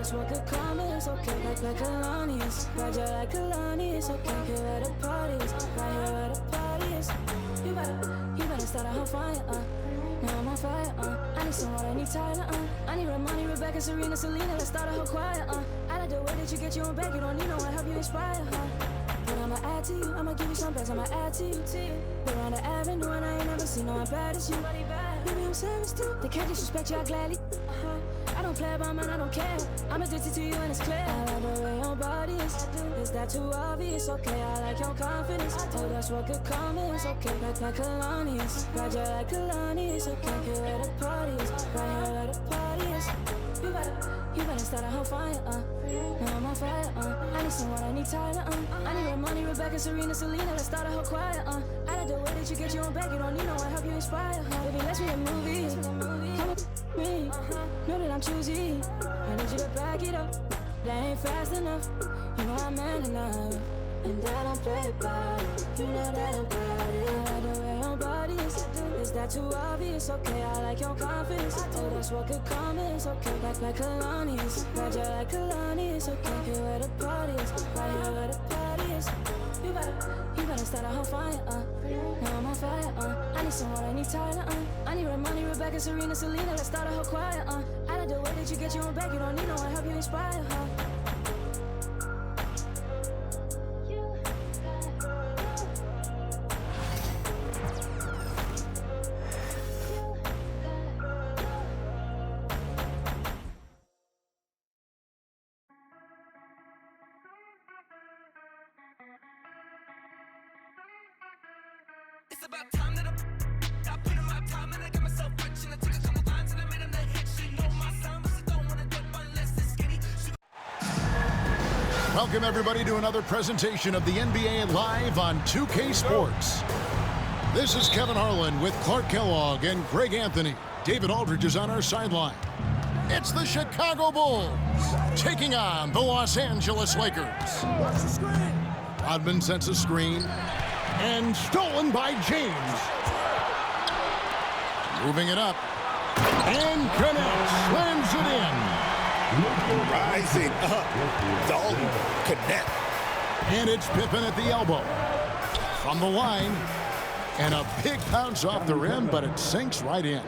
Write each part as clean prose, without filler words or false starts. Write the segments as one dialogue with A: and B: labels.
A: that's what could come is okay. Like Kalani's, ride you like Kalani's, okay. Here at the parties, right here at the parties. You better start a whole fire, now I'm on fire, I need some water, I need Tyler, I need Ramani, Rebecca, Serena, Selena, let's start a whole choir, I like the way that you get your own back, you don't need no one, help you inspire, But I'ma add to you, I'ma give you some best, I'ma add to you. Go around the avenue and I ain't never seen no one bad as you. Baby, I'm serious too, they can't disrespect you, I gladly. I don't play about mine, I don't care. I'm addicted to you and it's clear. I like the way your body is that too obvious? Okay, I like your confidence. Oh, that's what could come is okay. Like Kalani's, ride you like Kalani's, okay. Here at the parties, right here at the parties. You better start a whole fire, now I'm on fire, I need someone, I need Tyler, I need Ramani, Rebecca, Serena, Selena, let's start a whole choir, I like the way that you get your own back, you don't need no one, help you inspire, Baby, let's be a movie, come with me, know that I'm choosy, I need you to back it up, that ain't fast enough, you know I'm man enough, and I don't play about it, you know that I'm about it, I like the way your body is that too obvious? Okay, I like your confidence. Oh, that's what could come is okay. Like Kalani's, ride you like Kalani's, okay. Here at the parties, right here at the parties. You better start a whole fire, now I'm on fire, I need someone, I need Tyler, I need Ramani, Rebecca, Serena, Selena, let's start a whole choir, I like the way that you get your own back, you don't need no one, help you inspire,
B: It's about time that I put in my time and I got myself rich and I took a couple lines and I made them the hit. She know my sound, but she don't wanna dip unless it's skinny.
C: Welcome everybody to another presentation of the NBA Live on 2K Sports. This is Kevin Harlan with Clark Kellogg and Greg Anthony. David Aldridge is on our sideline. It's the Chicago Bulls taking on the Los Angeles Lakers. Rodman sends a screen. And stolen by James. Moving it up. And connects. Slams it in.
D: Rising up. Dalton connect.
C: And it's Pippen at the elbow. From the line. And a big bounce off the rim, but it sinks right in.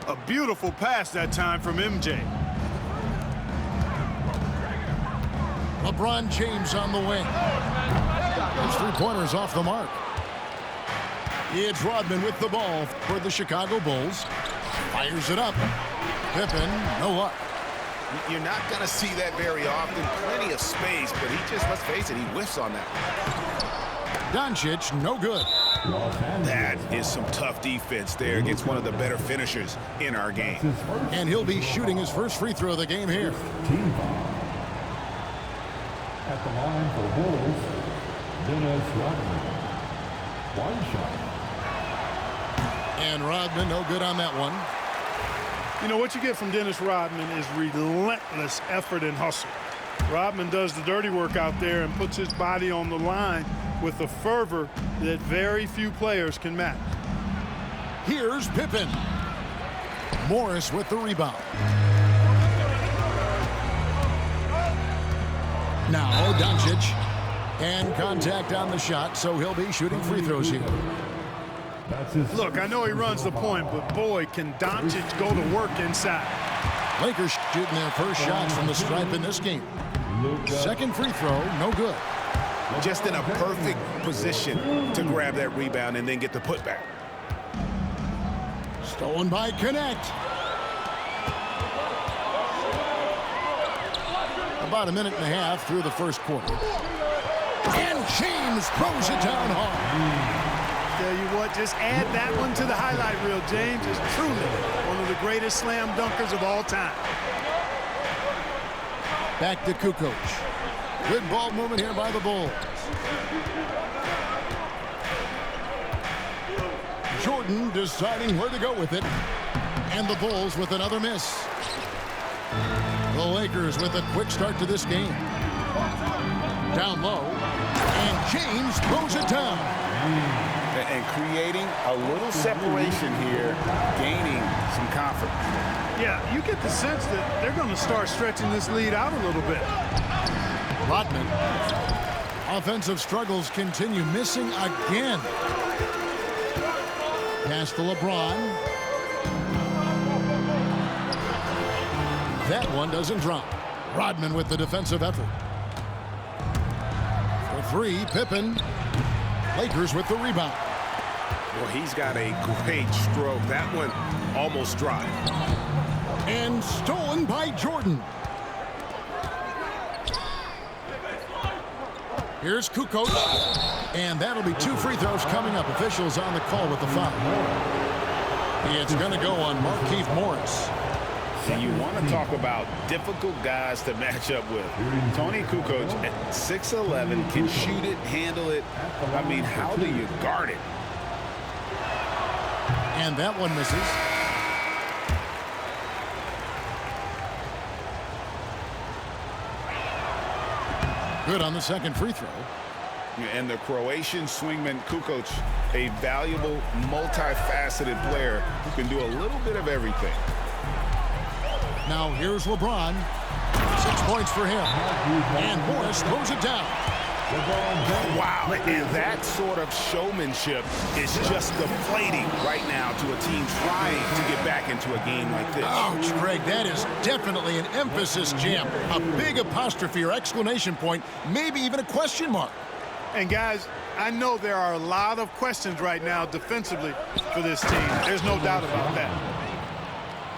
E: A beautiful pass that time from MJ.
C: LeBron James on the wing. His three-pointers off the mark. It's Rodman with the ball for the Chicago Bulls. Fires it up. Pippen, no luck.
D: You're not going to see that very often. Plenty of space, but he just, let's face it, he whiffs on that.
C: Doncic, no good.
D: That is some tough defense there against one of the better finishers in our game.
C: And he'll be shooting his first free throw of the game here.
F: At the line for the Bulls, Dennis Rodman. One shot.
C: And Rodman, no good on that one.
E: You know, what you get from Dennis Rodman is relentless effort and hustle. Rodman does the dirty work out there and puts his body on the line with a fervor that very few players can match.
C: Here's Pippen. Morris with the rebound. Now Doncic. And contact on the shot, so he'll be shooting free throws here.
E: Look, I know he runs the point, but boy, can Doncic go to work inside.
C: Lakers shooting their first shots from the stripe in this game. Second free throw, no good.
D: Just in a perfect position to grab that rebound and then get the putback.
C: Stolen by Connect. About a minute and a half through the first quarter. And James throws it down hard.
E: Tell you what, just add that one to the highlight reel. James is truly one of the greatest slam dunkers of all time.
C: Back to Kukoc. Good ball movement here by the Bulls. Jordan deciding where to go with it. And the Bulls with another miss. The Lakers with a quick start to this game. Down low. And James throws it down.
D: and creating a little separation here, gaining some confidence.
E: Yeah, you get the sense that they're going to start stretching this lead out a little bit.
C: Rodman. Offensive struggles continue, missing again. Pass to LeBron. That one doesn't drop. Rodman with the defensive effort. For three, Pippen. Lakers with the rebound.
D: Well, he's got a great stroke. That one almost dropped.
C: And stolen by Jordan. Here's Kukoc. And that'll be 2 free throws coming up. Officials on the call with the foul. It's going to go on Markieff Morris.
D: So you want to talk about difficult guys to match up with. Toni Kukoc at 6'11", can shoot it, handle it. I mean, how do you guard it?
C: And that one misses. Good on the second free throw.
D: And the Croatian swingman Kukoc, a valuable, multifaceted player who can do a little bit of everything.
C: Now here's LeBron. 6 points for him. And Morris throws it down.
D: Wow, and that sort of showmanship is just deflating right now to a team trying to get back into a game like this.
C: Ouch, Greg, that is definitely an emphasis jam. A big apostrophe or exclamation point, maybe even a question mark.
E: And guys, I know there are a lot of questions right now defensively for this team. There's no doubt about that.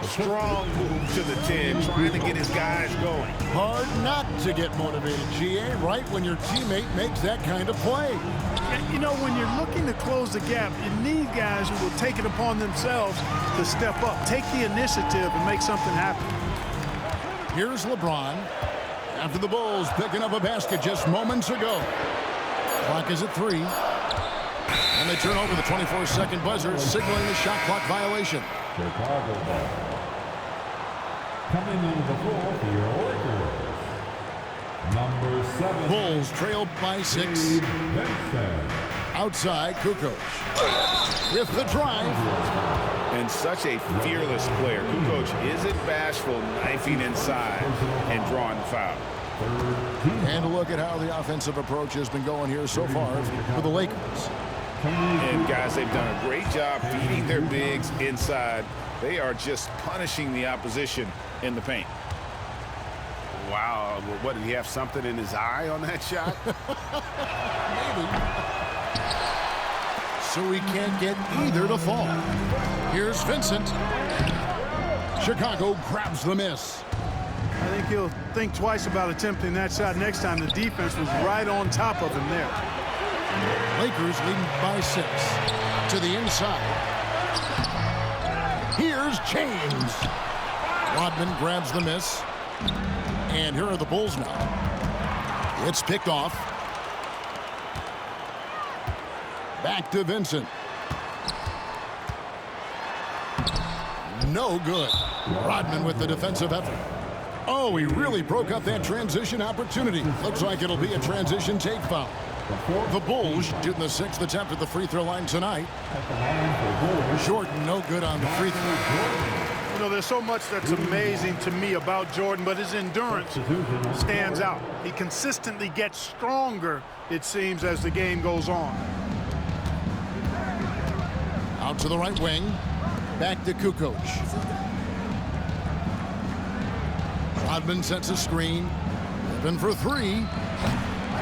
D: Strong move to the 10, trying to get his guys going.
C: Hard not to get motivated, GA, right when your teammate makes that kind of play.
E: You know, when you're looking to close the gap, you need guys who will take it upon themselves to step up, take the initiative, and make something happen.
C: Here's LeBron. After the Bulls picking up a basket just moments ago. Clock is at 3. And they turn over the 24-second buzzer, signaling the shot clock violation.
F: Chicago ball. Coming into the floor for your Lakers. Number 7.
C: Bulls trail by 6.
F: Benson.
C: Outside, Kukoc. With the drive.
D: And such a fearless player. Kukoc isn't bashful, knifing inside and drawing the foul.
C: And a look at how the offensive approach has been going here so far for the Lakers.
D: And guys, they've done a great job feeding their bigs inside. They are just punishing the opposition in the paint. Wow, what, did he have something in his eye on that shot?
C: Maybe. So he can't get either to fall. Here's Vincent. Chicago grabs the miss.
E: I think he'll think twice about attempting that shot next time. The defense was right on top of him there.
C: Lakers leading by 6. To the inside. Here's James. Rodman grabs the miss. And here are the Bulls now. It's picked off. Back to Vincent. No good. Rodman with the defensive effort. Oh, he really broke up that transition opportunity. Looks like it'll be a transition take foul. The Bulls shooting the 6th attempt at the free throw line tonight. Jordan no good on the free throw.
E: You know, there's so much that's amazing to me about Jordan, but his endurance stands out. He consistently gets stronger, it seems, as the game goes on.
C: Out to the right wing. Back to Kukoc. Rodman sets a screen. Open for 3.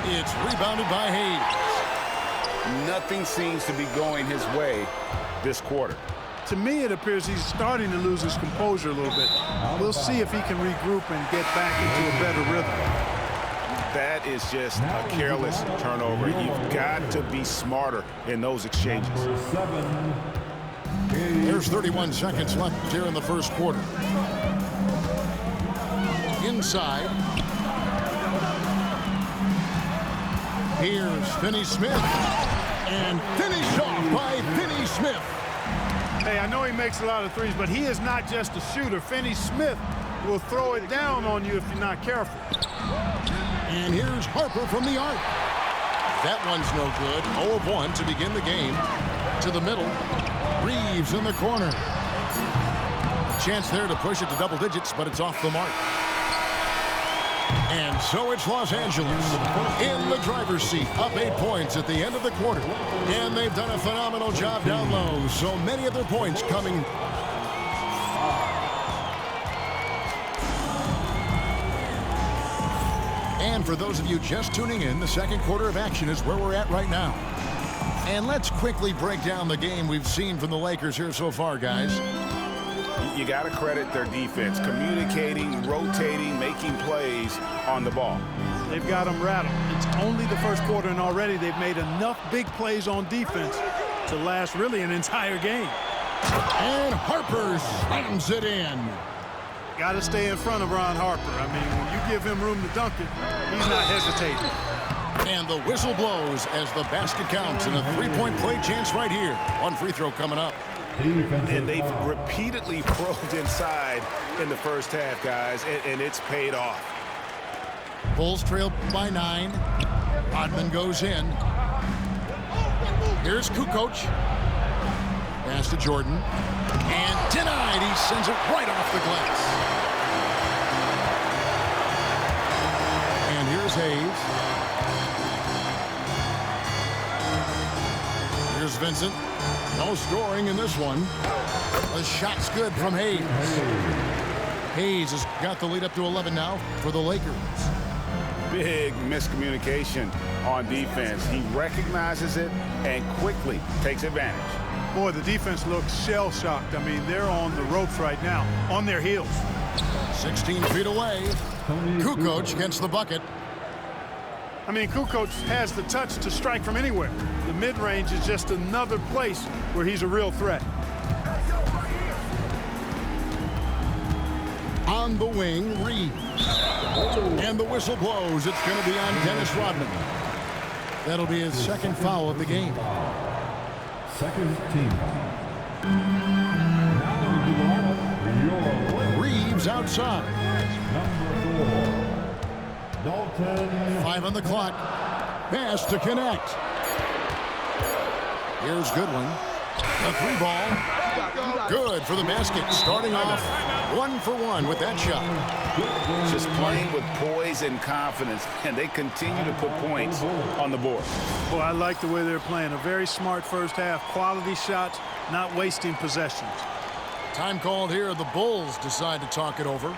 C: It's rebounded by Hayes.
D: Nothing seems to be going his way this quarter.
E: To me, it appears he's starting to lose his composure a little bit. We'll see if he can regroup and get back into a better rhythm.
D: That is just a careless turnover. You've got to be smarter in those exchanges.
F: Number 7.
C: There's 31 seconds left here in the first quarter. Inside. Here's Finney-Smith. And finished off by Finney-Smith.
E: Hey, I know he makes a lot of threes, but he is not just a shooter. Finney-Smith will throw it down on you if you're not careful.
C: And here's Harper from the arc. That one's no good. 0 of 1 to begin the game. To the middle. Reeves in the corner. Chance there to push it to double digits, but it's off the mark. And so it's Los Angeles in the driver's seat, up 8 points at the end of the quarter. And they've done a phenomenal job down low. So many of their points coming. And for those of you just tuning in, the second quarter of action is where we're at right now. And let's quickly break down the game we've seen from the Lakers here so far, guys.
D: You got to credit their defense, communicating, rotating, making plays on the ball.
E: They've got them rattled. It's only the first quarter, and already they've made enough big plays on defense to last really an entire game.
C: And Harper slams it in.
E: Got to stay in front of Ron Harper. I mean, when you give him room to dunk it, he's not hesitating.
C: And the whistle blows as the basket counts, and a three-point play chance right here. One free throw coming up.
D: And they've repeatedly probed inside in the first half, guys, and it's paid off.
C: Bulls trail by 9. Rodman goes in. Here's Kukoc. Pass to Jordan. And denied. He sends it right off the glass. And here's Hayes. Here's Vincent. No scoring in this one. The shot's good from Hayes. Hayes has got the lead up to 11 now for the Lakers.
D: Big miscommunication on defense. He recognizes it and quickly takes advantage.
E: Boy, the defense looks shell-shocked. I mean, they're on the ropes right now, on their heels.
C: 16 feet away. Kukoc gets the bucket.
E: I mean, Kukoc has the touch to strike from anywhere. The mid-range is just another place where he's a real threat.
C: On the wing, Reeves. And the whistle blows. It's going to be on Dennis Rodman. That'll be his second foul of the game.
F: Second team foul. Now
C: Reeves outside.
F: number 4. Dalton.
C: 5 on the clock. Pass to connect. Here's Goodwin. The 3 ball. Good for the basket. Starting off 1 for 1 with that shot.
D: Just playing with poise and confidence, and they continue to put points on the board.
E: Boy, I like the way they're playing. A very smart first half. Quality shots, not wasting possessions.
C: Time called here. The Bulls decide to talk it over.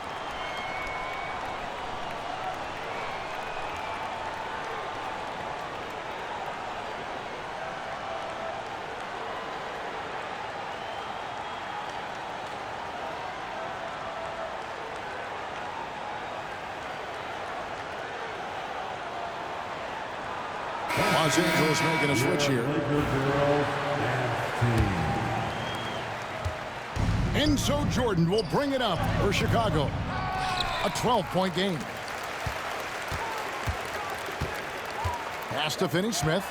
C: Los Angeles making a switch here. And so Jordan will bring it up for Chicago. A 12-point game. Pass to Finney-Smith.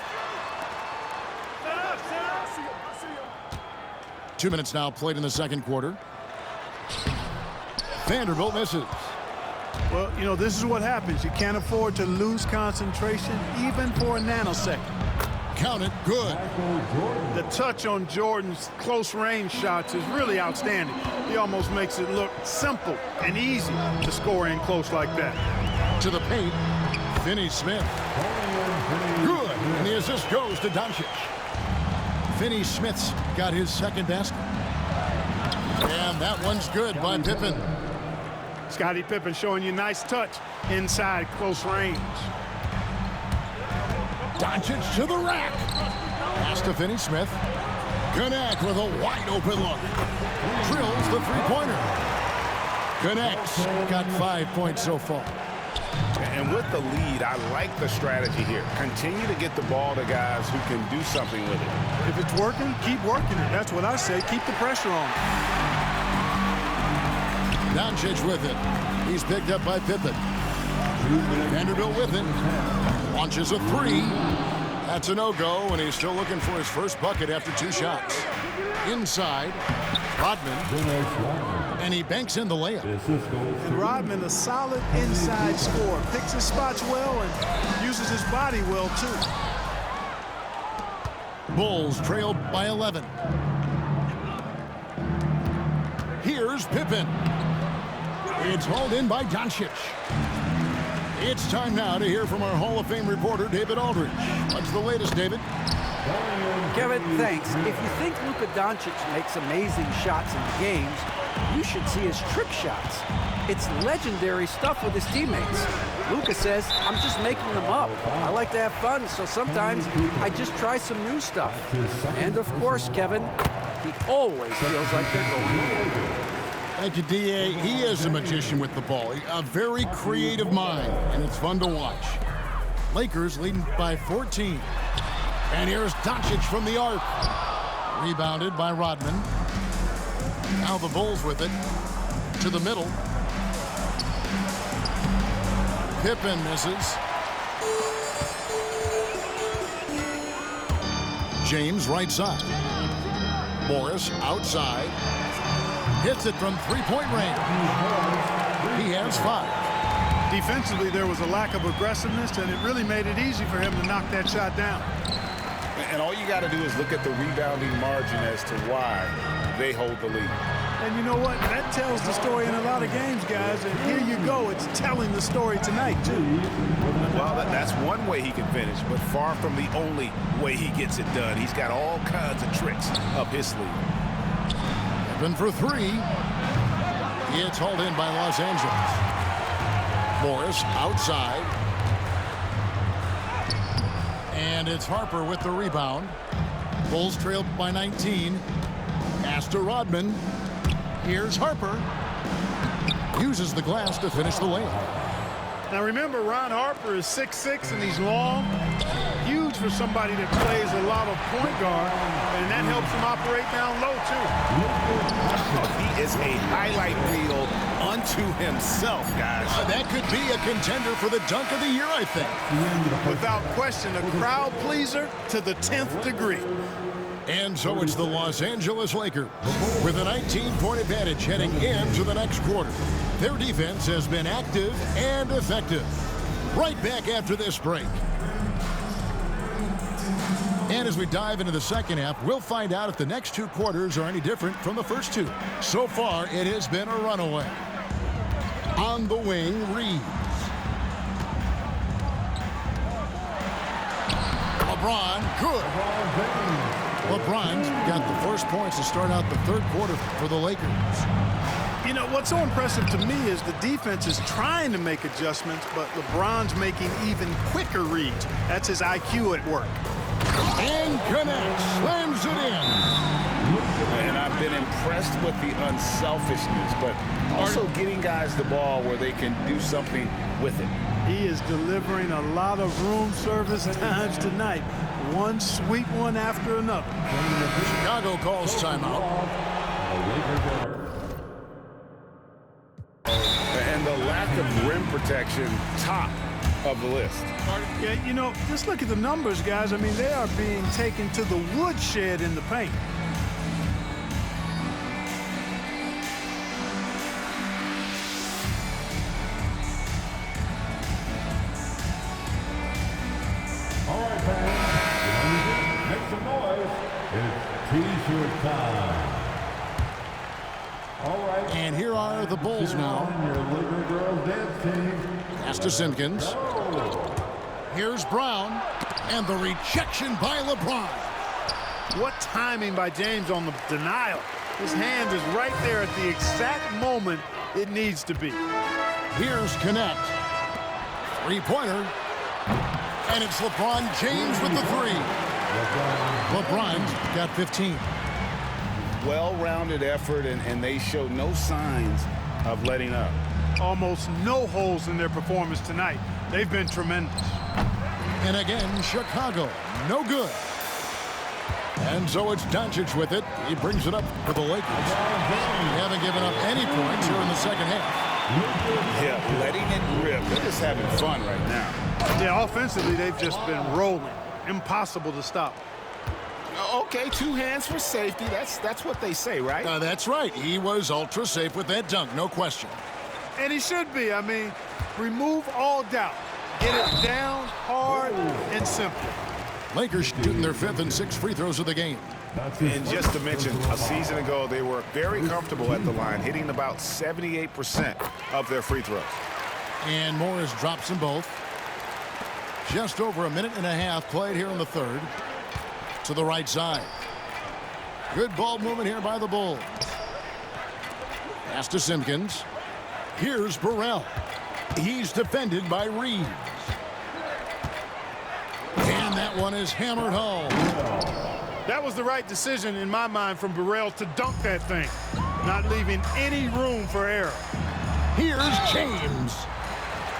C: 2 minutes now played in the second quarter. Vanderbilt misses.
E: Well, you know, this is what happens. You can't afford to lose concentration even for a nanosecond.
C: Count it, good.
E: The touch on Jordan's close range shots is really outstanding. He almost makes it look simple and easy to score in close like that.
C: To the paint, Finney-Smith. Good, and the assist goes to Doncic. Finney-Smith's got his second basket. And that one's good by Pippen.
E: Scottie Pippen showing you nice touch inside close range.
C: Doncic to the rack. Pass to Finney-Smith. Connect with a wide open look. Drills the three-pointer. Connects. Got 5 points so far.
D: And with the lead, I like the strategy here. Continue to get the ball to guys who can do something with it.
E: If it's working, keep working it. That's what I say. Keep the pressure on.
C: Doncic with it. He's picked up by Pippen. Vanderbilt with it. Launches a 3. That's a no-go, and he's still looking for his first bucket after 2 shots. Inside, Rodman. And he banks in the layup.
E: And Rodman, a solid inside scorer. Picks his spots well and uses his body well, too.
C: Bulls trailed by 11. Here's Pippen. It's hauled in by Doncic. It's time now to hear from our Hall of Fame reporter, David Aldridge. What's the latest, David?
G: Kevin, thanks. If you think Luka Doncic makes amazing shots in games, you should see his trick shots. It's legendary stuff with his teammates. Luka says, I'm just making them up. I like to have fun, so sometimes I just try some new stuff. And of course, Kevin, he always feels like they're going over.
C: Thank you, D.A. He is a magician with the ball. A very creative mind, and it's fun to watch. Lakers leading by 14. And here's Doncic from the arc. Rebounded by Rodman. Now the Bulls with it. To the middle. Pippen misses. James right side. Morris outside. Hits it from three-point range. He has 5.
E: Defensively, there was a lack of aggressiveness, and it really made it easy for him to knock that shot down.
D: And all you got to do is look at the rebounding margin as to why they hold the lead.
E: And you know what? That tells the story in a lot of games, guys. And here you go. It's telling the story tonight, too.
D: Well, that's one way he can finish, but far from the only way he gets it done. He's got all kinds of tricks up his sleeve.
C: Pippen for 3. It's hauled in by Los Angeles. Morris outside. And it's Harper with the rebound. Bulls trailed by 19. Pass to Rodman. Here's Harper. Uses the glass to finish the layup.
E: Now remember, Ron Harper is 6'6", and he's long. Huge for somebody that plays a lot of point guard, and that helps him operate down low, too.
D: He is a highlight reel unto himself, guys.
C: That could be a contender for the dunk of the year, I think.
E: Without question, a crowd pleaser to the 10th degree.
C: And so it's the Los Angeles Lakers with a 19-point advantage heading into the next quarter. Their defense has been active and effective. Right back after this break. And as we dive into the second half, we'll find out if the next 2 quarters are any different from the first 2. So far, it has been a runaway. On the wing, Reeves. LeBron, good. LeBron's got the first points to start out the third quarter for the Lakers.
E: You know, what's so impressive to me is the defense is trying to make adjustments, but LeBron's making even quicker reads. That's his IQ at work.
C: And connects, slams it in.
D: And I've been impressed with the unselfishness, but also getting guys the ball where they can do something with it.
E: He is delivering a lot of room service times tonight. One sweet one after another.
C: Chicago calls timeout.
D: And the lack of rim protection, top of the list.
E: Yeah, you know, just look at the numbers, guys. I mean, they are being taken to the woodshed in the paint.
F: All right, fans. Make some noise. It's T-shirt time. All right.
C: And here are the Bulls now.
F: Your Laker girls dance team.
C: Pass to Simpkins. Here's Brown. And the rejection by LeBron.
E: What timing by James on the denial. His hand is right there at the exact moment it needs to be.
C: Here's Connect. Three-pointer. And it's LeBron James with the 3. LeBron's got 15.
D: Well-rounded effort, and they show no signs of letting up.
E: Almost no holes in their performance tonight. They've been tremendous.
C: And again, Chicago, no good. And so it's Doncic with it. He brings it up for the Lakers. They haven't given up any points here in the second half.
D: Yeah, letting it rip. They're just having fun right now.
E: Yeah, offensively, they've just been rolling. Impossible to stop.
D: Okay, 2 hands for safety. That's what they say, right?
C: That's right. He was ultra safe with that dunk, no question.
E: And he should be. I mean, remove all doubt. Get it down hard and simple.
C: Lakers shooting their 5th and 6th free throws of the game.
D: And just to mention, a season ago, they were very comfortable at the line, hitting about 78% of their free throws.
C: And Morris drops them both. Just over a minute and a half played here in the third. To the right side. Good ball movement here by the Bulls. Pass to Simpkins. Here's Burrell. He's defended by Reeves. And that one is hammered home.
E: That was the right decision in my mind from Burrell to dunk that thing, not leaving any room for error.
C: Here's James.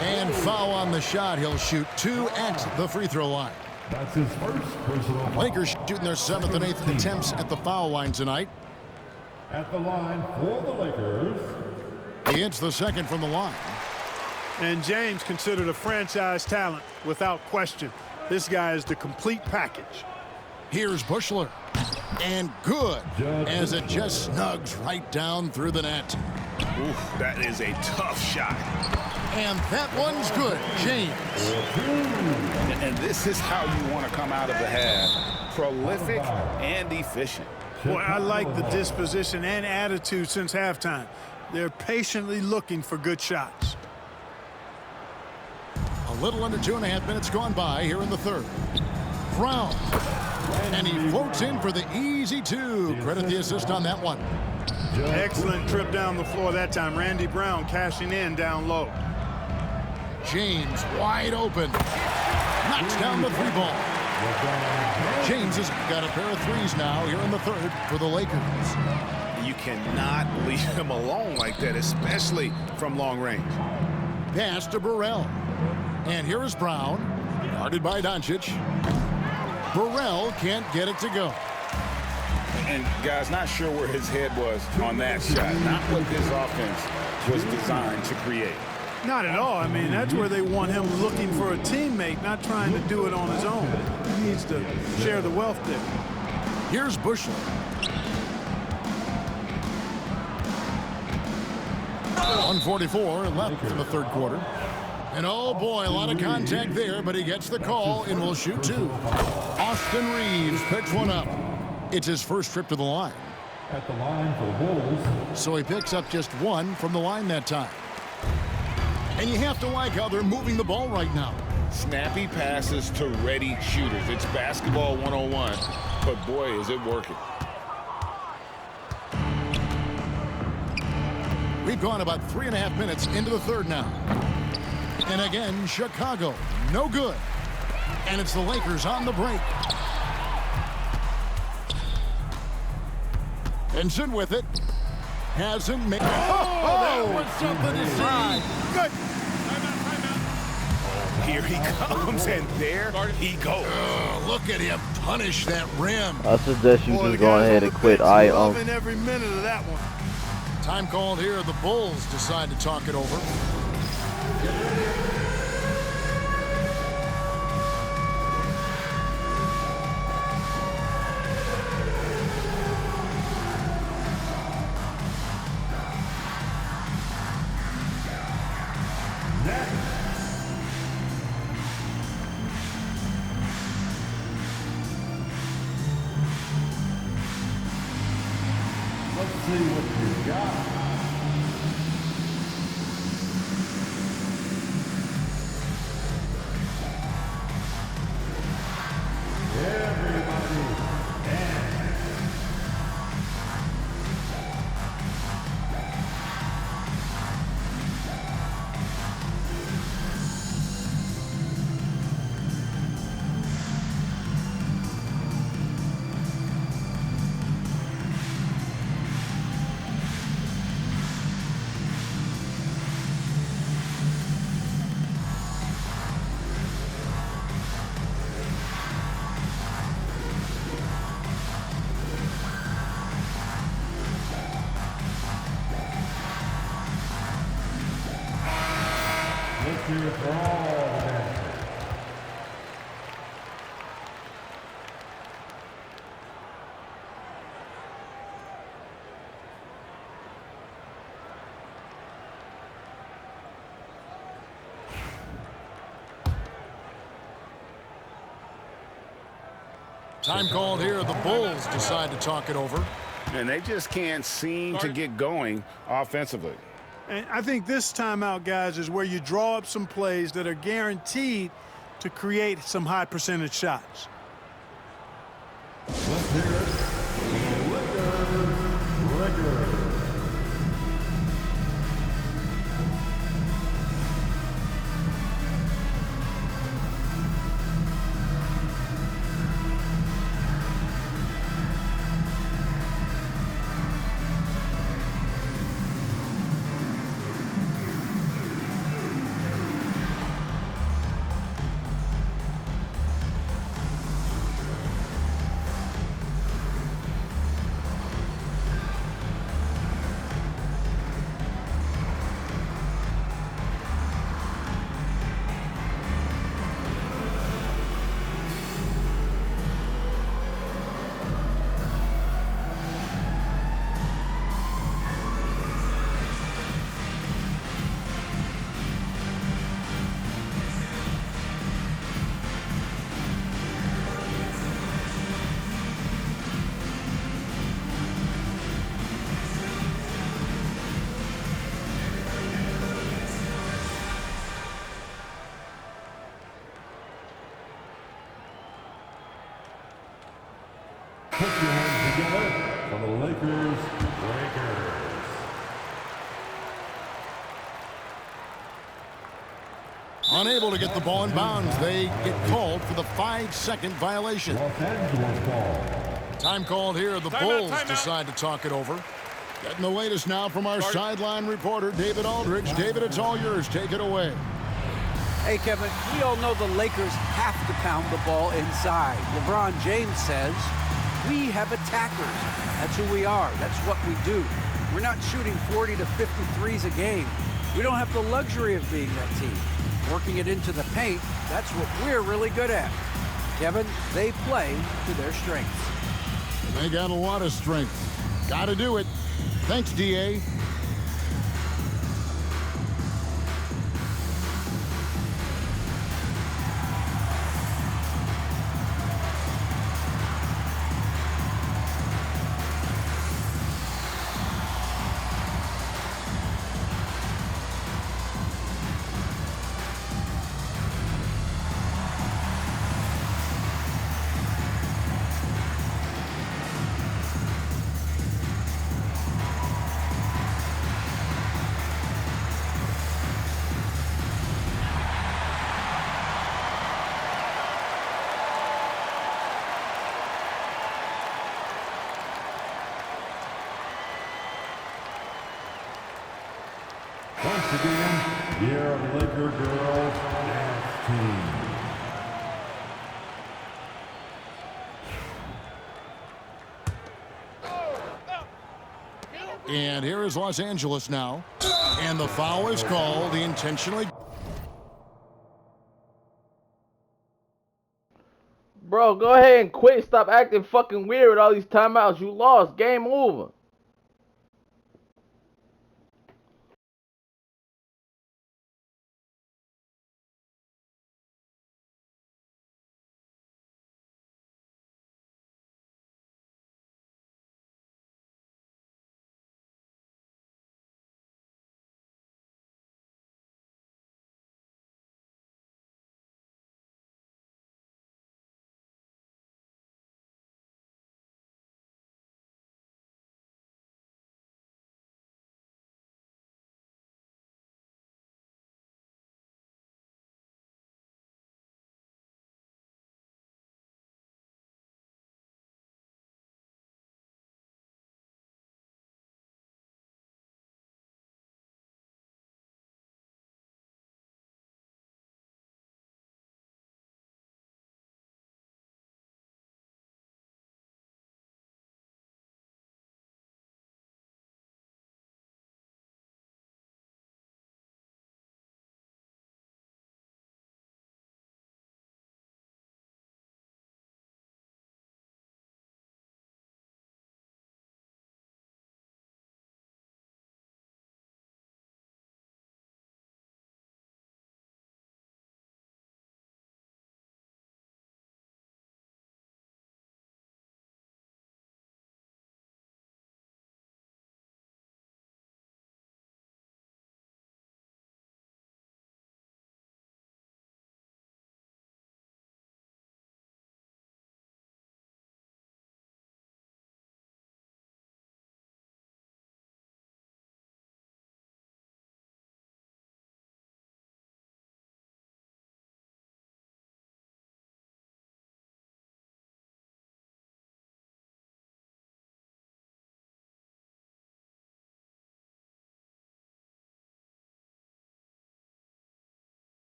C: And foul on the shot. He'll shoot 2 at the free throw line.
F: That's his first personal foul.
C: Lakers shooting their 7th and 8th attempts at the foul line tonight.
F: At the line for the Lakers.
C: He hits the second from the line.
E: And James considered a franchise talent without question. This guy is the complete package.
C: Here's Bushler. And good, as it just snugs right down through the net.
D: Oof, that is a tough shot.
C: And that one's good, James.
D: And this is how you want to come out of the half. Prolific and efficient.
E: Boy, I like the disposition and attitude since halftime. They're patiently looking for good shots.
C: A little under 2.5 minutes gone by here in the third. Brown. And he floats in for the easy 2. Credit the assist on that one.
E: Excellent trip down the floor that time. Randy Brown cashing in down low.
C: James wide open. Knocks down the 3 ball. James has got a pair of 3s now here in the third for the Lakers.
D: You cannot leave him alone like that, especially from long range.
C: Pass to Burrell. And here is Brown, guarded by Doncic. Burrell can't get it to go.
D: And guys, not sure where his head was on that shot. Not what this offense was designed to create.
E: Not at all. I mean, that's where they want him looking for a teammate, not trying to do it on his own. He needs to share the wealth there.
C: Here's Bushler. 1:44 left in the third quarter. And oh boy, a lot of contact there, but he gets the call and will shoot 2. Austin Reeves picks one up. It's his first trip to the line.
F: At the line for the Bulls.
C: So he picks up just 1 from the line that time. And you have to like how they're moving the ball right now.
D: Snappy passes to ready shooters. It's basketball 101, but boy, is it working.
C: We've gone about 3.5 minutes into the third now. And again, Chicago, no good. And it's the Lakers on the break. Benson with it. Hasn't made. That was something to see.
E: Good.
D: Here he comes, and there he goes.
C: Look at him punish that rim.
H: I suggest you
E: Boy,
H: just
E: the
H: go
E: guys
H: ahead
E: on
H: and
E: the
H: quit.
E: bench loving every minute of that one.
C: Time called here. The Bulls decide to talk it over.
F: Let's see what you got. Everybody dance. Let's hear it for all the dancers.
C: Time called here. The Bulls decide to talk it over.
D: And they just can't seem to get going offensively.
E: And I think this timeout, guys, is where you draw up some plays that are guaranteed to create some high percentage shots.
F: Let's hear it for the Lakers. Put your hands together for the Lakers.
C: Unable to get the ball in bounds. They get called for the 5-second violation.
F: Los Angeles ball.
C: Time called here. The Bulls decide to talk it over. Getting the latest now from our sideline reporter, David Aldridge. David, it's all yours. Take it away.
G: Hey, Kevin, we all know the Lakers have to pound the ball inside. LeBron James says, we have attackers. That's who we are. That's what we do. We're not shooting 40 to 53s a game. We don't have the luxury of being that team. Working it into the paint, that's what we're really good at. Kevin, they play to their strengths.
C: They got a lot of strength. Got to do it. Thanks, D.A.
F: Once again, your Laker girls dance team.
C: And here is Los Angeles now. And the foul is called. He intentionally.
H: Bro, go ahead and quit. Stop acting fucking weird with all these timeouts. You lost. Game over.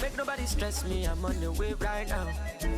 I: Make nobody stress me, I'm on the wave right now.